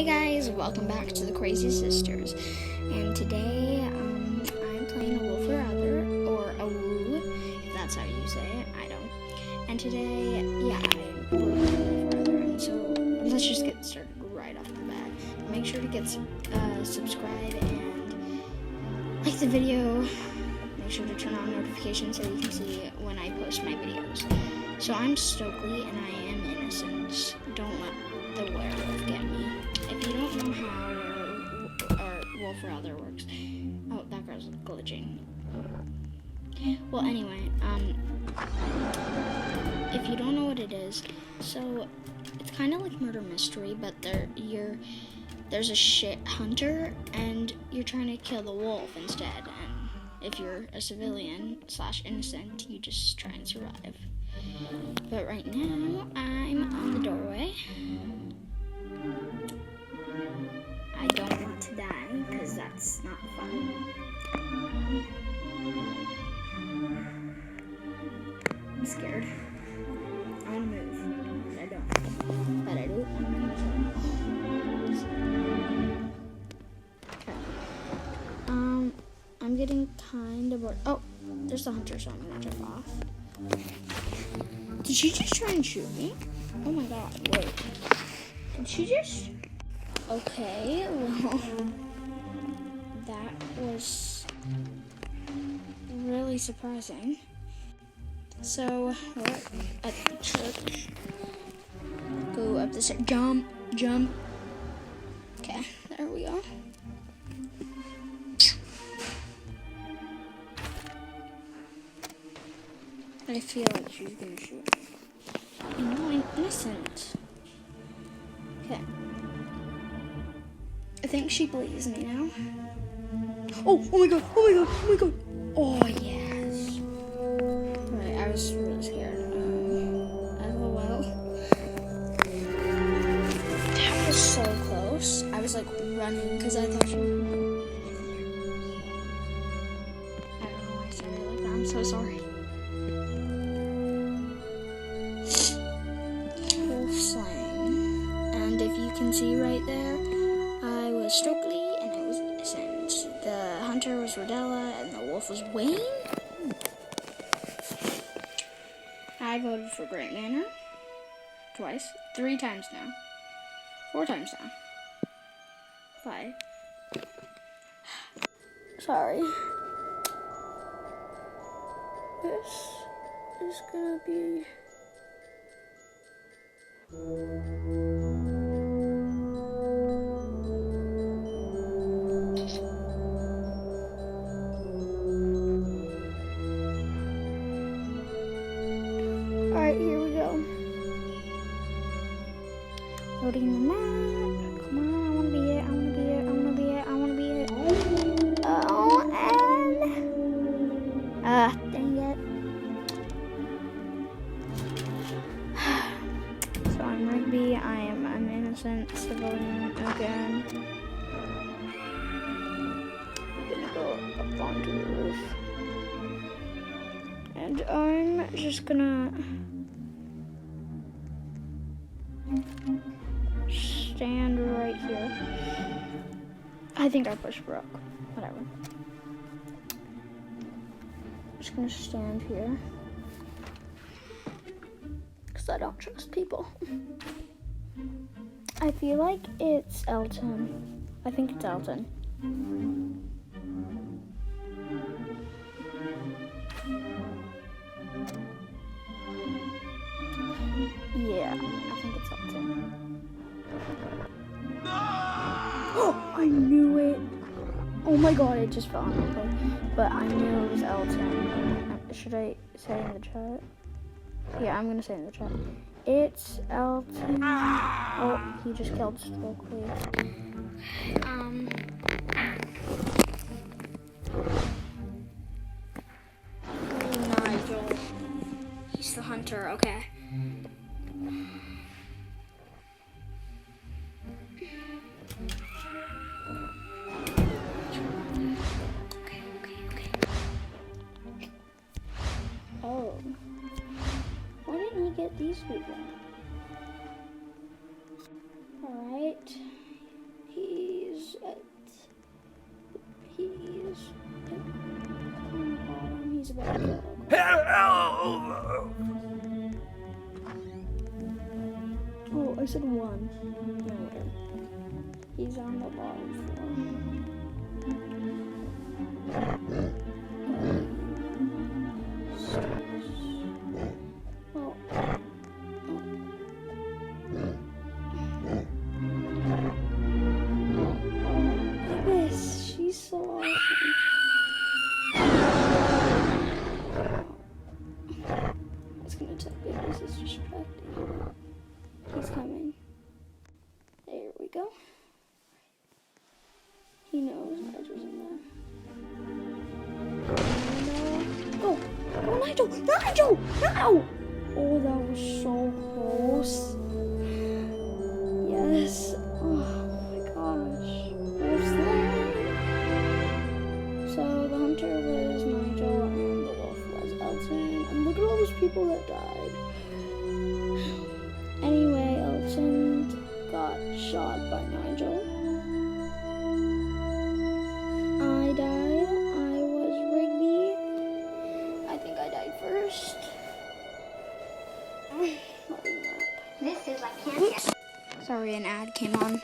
Hey guys, welcome back to the Crazy Sisters. And today, I'm playing a Wolf or Other, or a Woo, if that's how you say it. I don't. And today, we're playing Wolf or Other. And so let's just get started right off the bat. Make sure to get subscribe and like the video. Make sure to turn on notifications so you can see when I post my videos. So I'm Stokely and I am innocent. Don't let the werewolf get me. If you don't know how our Wolf or Other works, oh, that girl's glitching. Well, anyway, if you don't know what it is, so it's kind of like murder mystery, but there's a shit hunter, and you're trying to kill the wolf instead. And if you're a civilian / innocent, you just try and survive. But right now, I'm on the doorway. I don't want to die, because that's not fun. I'm scared. I want to move, but I don't. But I do. Okay. I'm getting kind of bored. Oh, there's the hunter, so I'm going to jump off. Did she just try and shoot me? Oh my god, wait. Did she just... Okay, well, that was really surprising. So, we're at the church. Go up the stairs. Jump. Okay, there we go. I feel like she's gonna shoot me. I know I'm innocent. Okay. I think she believes me now. Oh my god. Oh, yes. Right, I was really scared. LOL. That was so close. I was like running because I thought she was... I don't know why I said it like that. I'm so sorry. Wolf slang. And if you can see right there, I was Stokely and I was innocent. The hunter was Rodella and the wolf was Wayne. I voted for Great Manor. Twice. 3 times now. 4 times now. 5. Sorry. This is gonna be... Alright, here we go. Loading the map. Come on, I wanna be it. Oh, and... dang it. So I'm Rigby. I am an innocent civilian again. I'm gonna go up onto the roof. And I'm just gonna stand right here. I think I pushed Brooke. Whatever. Just gonna stand here. Because I don't trust people. I feel like it's Elton. I think it's Elton. Yeah, I think it's Elton. Oh, I knew it. Oh my god, it just fell on my plate. But I knew it was Elton. Should I say in the chat? Yeah, I'm gonna say in the chat. It's Elton. Oh, he just killed Stokely. Nigel. He's the hunter, okay. Oh. Why didn't he get these people? Alright. about to kill. Oh, I said one. No, whatever. He's on the bottom floor. She's so awesome. It's gonna tell me this is distracting. He's coming. There we go. He knows Nigel's in there. Oh, Nigel! Nigel! No! Oh, that was so close. Yes. Oh my gosh. Wolf's there. So the hunter was Nigel and the wolf was Elton. And look at all those people that died. Anyway, Elton got shot by Nigel. I died. I was Rigby. I think I died first. This is like candy. Sorry, an ad came on.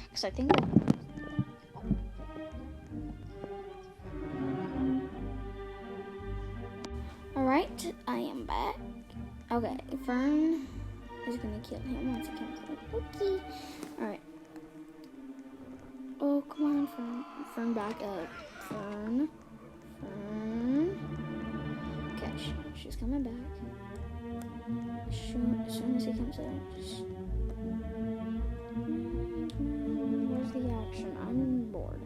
Because I think Alright, I am back. Okay, Fern is gonna kill him once he comes out. Okay. Alright. Oh, come on, Fern. Fern, back up. Fern. Okay, she's coming back. As soon as he comes out, just... Where's the action? I'm bored.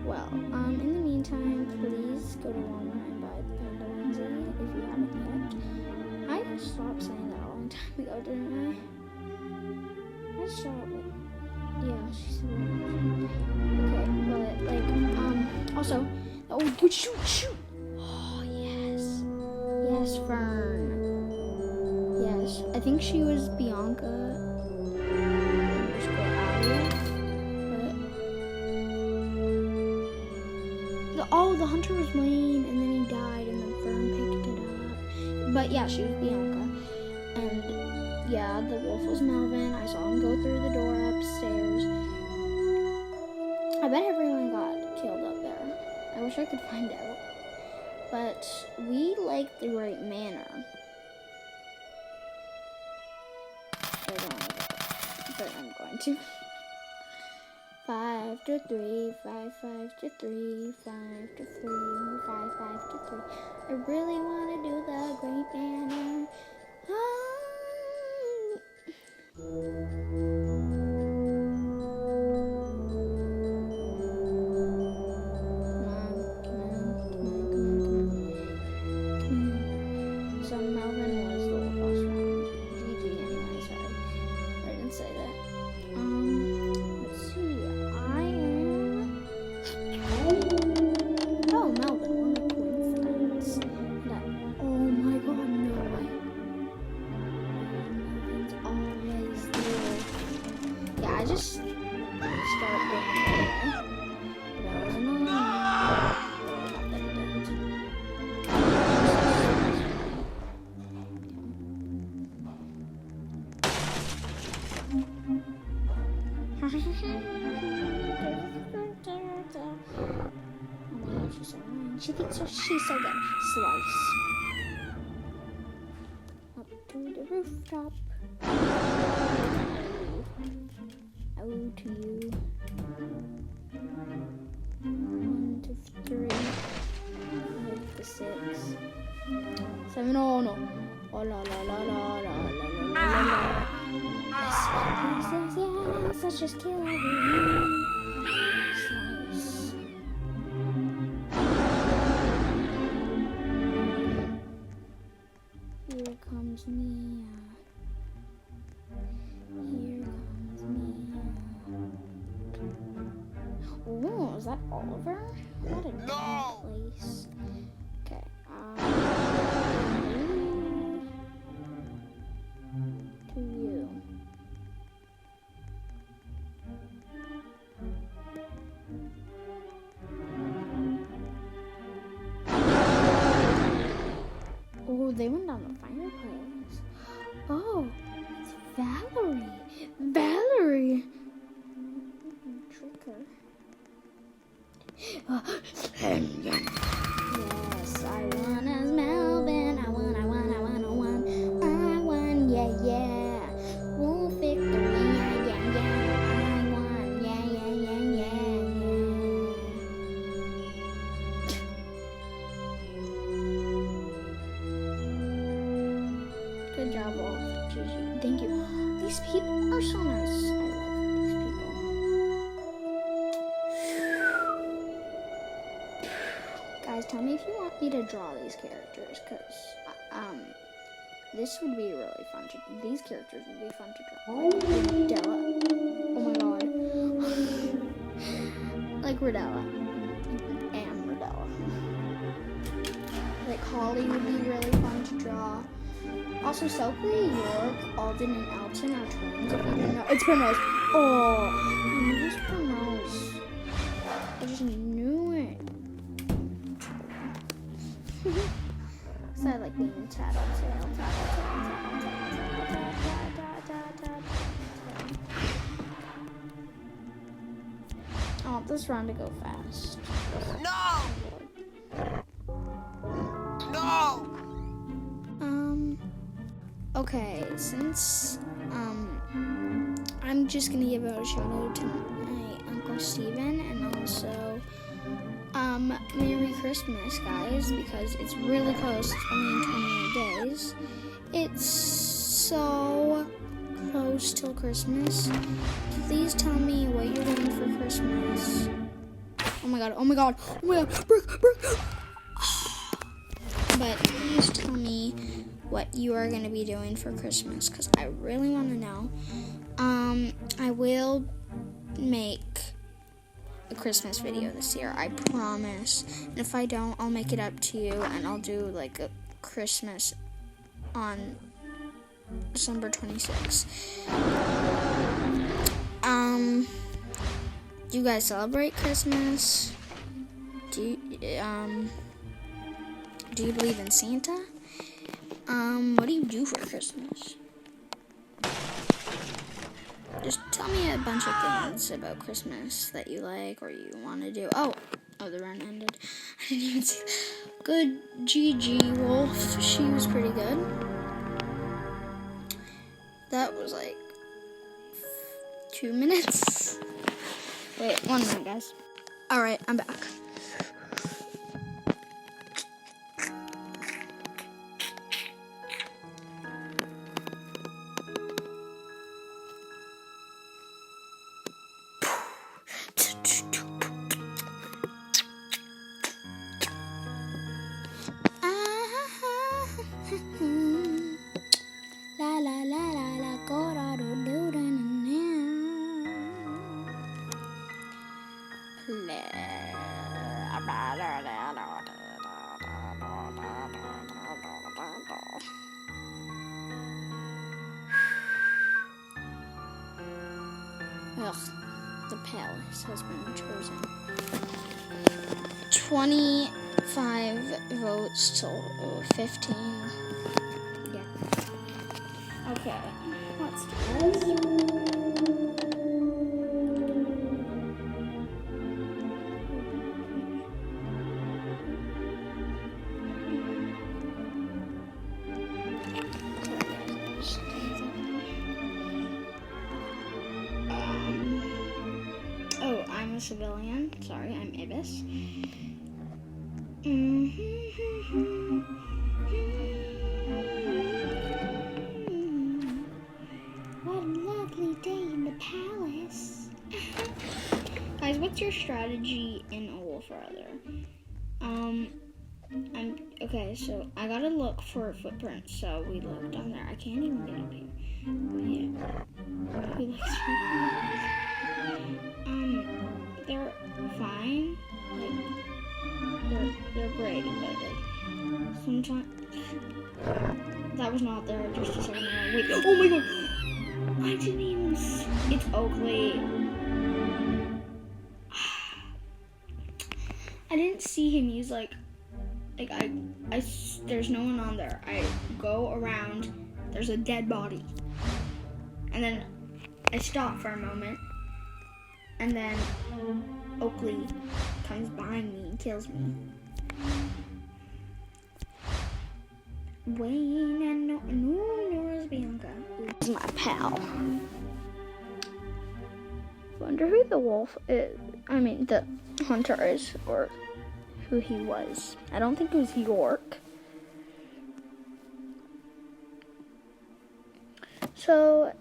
Well, in the meantime, please go to Walmart and buy the Panda onesie if you haven't yet. I stopped saying that a long time ago, didn't I? I stopped. Yeah, she's okay, but like, also, oh, shoot! Oh, yes, Fern. Yes, I think she was Bianca. The hunter was Wayne, and then he died, and then Fern picked it up. But yeah, she was Bianca. And yeah, the wolf was Melvin. I saw him go through the door upstairs. I bet everyone got killed up there. I wish I could find out. But we like the right manner. But I'm going to. 5 to 3, 5 to 3, 5 to 3, 5 to 3. I really want to do the great banner. So Melvin was the last round. GG anyway, sorry. I didn't say that. Oh, Melvin, what a coincidence. Oh my god, She's so annoying. She thinks she's so good. Slice. Up to the rooftop. Oh, to you. 1 to 3. 5 to 6. 7. Oh no. Oh la la la la la la la la la. Yes, yes, yes, yes. Let's just kill everyone. Slice. Here comes Mia. Here comes Mia. Oh, is that Oliver? What a dumb place. Okay. To you. Oh, they went down the fireplace. Oh, it's Valerie. Valerie. Trick her. Yes, I won as Melvin. I won, yeah, yeah. Wolf victory, yeah, yeah, yeah. I won, yeah, yeah, yeah, yeah, yeah. Good job, Wolf. GG. Thank you. These people are so nice. I love these people. Guys, tell me if you want me to draw these characters, because this would be really fun to. These characters would be fun to draw. Like Rodella. Oh my god. Like Rodella. And Rodella. Like Holly would be really fun to draw. Also, Stokely, York, Alden, and Elton are twins. If you didn't know, it's Primrose. Oh, I knew it was Primrose. I just knew it. So I like being tattletale. I want this round to go fast. No! No! Okay, since I'm just gonna give out a shout out to my Uncle Steven and also Merry Christmas, guys, because it's really close. It's only in 28 days. It's so close till Christmas. Please tell me what you're doing for Christmas. Oh my god, Brooke. But please tell me what you are going to be doing for Christmas, because I really want to know. I will make a Christmas video this year, I promise. And if I don't, I'll make it up to you, and I'll do like a Christmas on December 26th. Do you guys celebrate Christmas? Do you believe in Santa? What do you do for Christmas? Just tell me a bunch of things about Christmas that you like or you want to do. Oh, the run ended. I didn't even see. Good GG Wolf. She was pretty good. That was like 2 minutes. Wait, 1 minute, guys. Alright, I'm back. La la la la la, go da do do da na na. Ugh. The palace has been chosen. 25 votes to 15. Yeah. Okay. Let's do this. Oh, I'm a civilian. Sorry, I'm Ibis. What a lovely day in the palace. Guys, what's your strategy in A Wolf or Other? Okay, so I gotta look for footprints. So we look down there. I can't even get up here. Yeah. We look they're fine. Like, they're great, but like sometimes that was not there just a second ago. Wait, oh my god! I didn't even see. It's Oakley. I didn't see him use like there's no one on there. I go around, there's a dead body. And then I stop for a moment. And then Oakley comes behind me and kills me. Wayne and Nora's Bianca. This is my pal. Wonder who the wolf is. I mean, the hunter is, or who he was. I don't think it was York. So,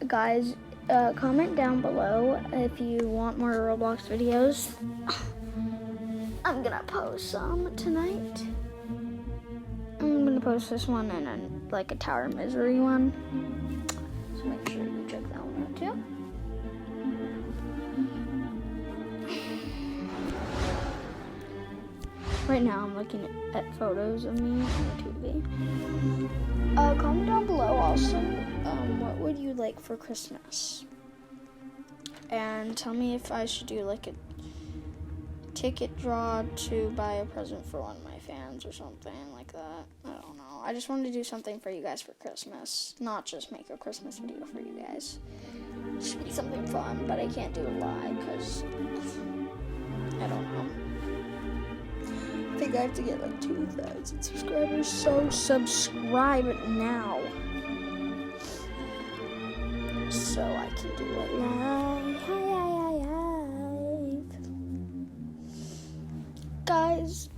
guys, comment down below if you want more Roblox videos. I'm gonna post some tonight. I'm gonna post this one and then like a Tower of Misery one. So make sure you check that one out too. Right now I'm looking at photos of me on the TV. Comment down below also, what would you like for Christmas? And tell me if I should do like a ticket draw to buy a present for one of my fans or something like that. I don't know. I just wanted to do something for you guys for Christmas. Not just make a Christmas video for you guys. It should be something fun, but I can't do it live because I don't know. I think I have to get like 2,000 subscribers, so subscribe now. So I can do it live. Guys,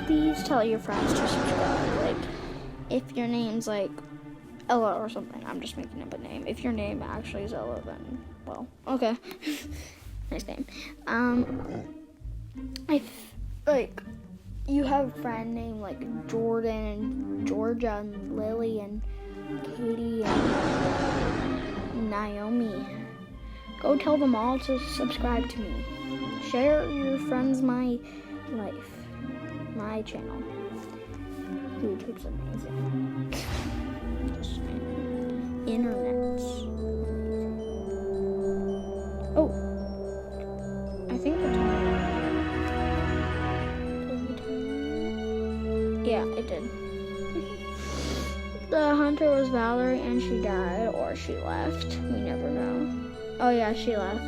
please tell your friends to subscribe. Like, if your name's like Ella or something, I'm just making up a name. If your name actually is Ella, then, well, okay. Nice name. Like, you have a friend named like Jordan and Georgia and Lily and Katie and Naomi. Go tell them all to subscribe to me. Share your friends my life, my channel. YouTube's amazing. Just saying. Internet. Oh, I think the time. Yeah, it did. The hunter was Valerie and she died or she left. We never know. Oh yeah, she left.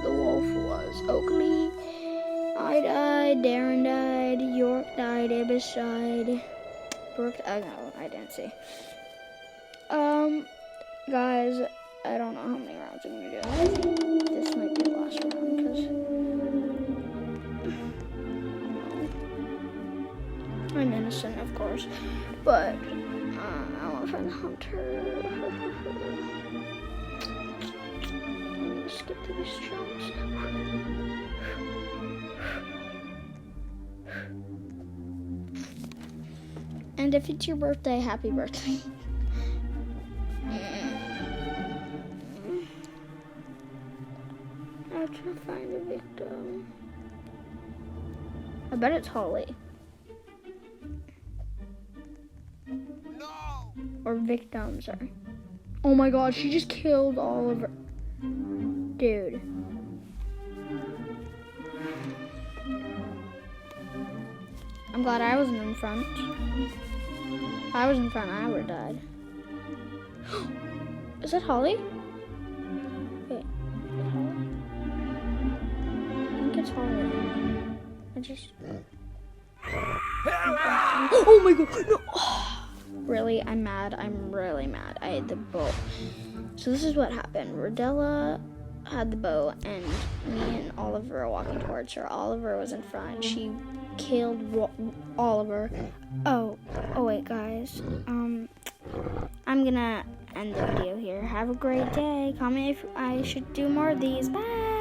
The wolf was Oakley. I died, Darren died, York died, Ibis died, Brooke, no, I didn't see. Guys, I don't know how many rounds I'm gonna do. I think this might be the last round, because I'm innocent, of course, but I want to find the hunter. I'm gonna skip to these jumps. And if it's your birthday, happy birthday. I have to find a victim. I bet it's Holly. No! Or victims, sorry. Oh my god, she just killed Oliver. Dude. I'm glad I wasn't in front. If I was in front, I would have died. Is that Holly? Wait, is that Holly? I think it's Holly. I just... Oh my god, no! Really, I'm mad. I'm really mad. I had the boat. So this is what happened. Rodella had the boat, and me and Oliver are walking towards her. Oliver was in front. She killed Oliver. Oh wait, guys. I'm gonna end the video here. Have a great day. Comment if I should do more of these. Bye.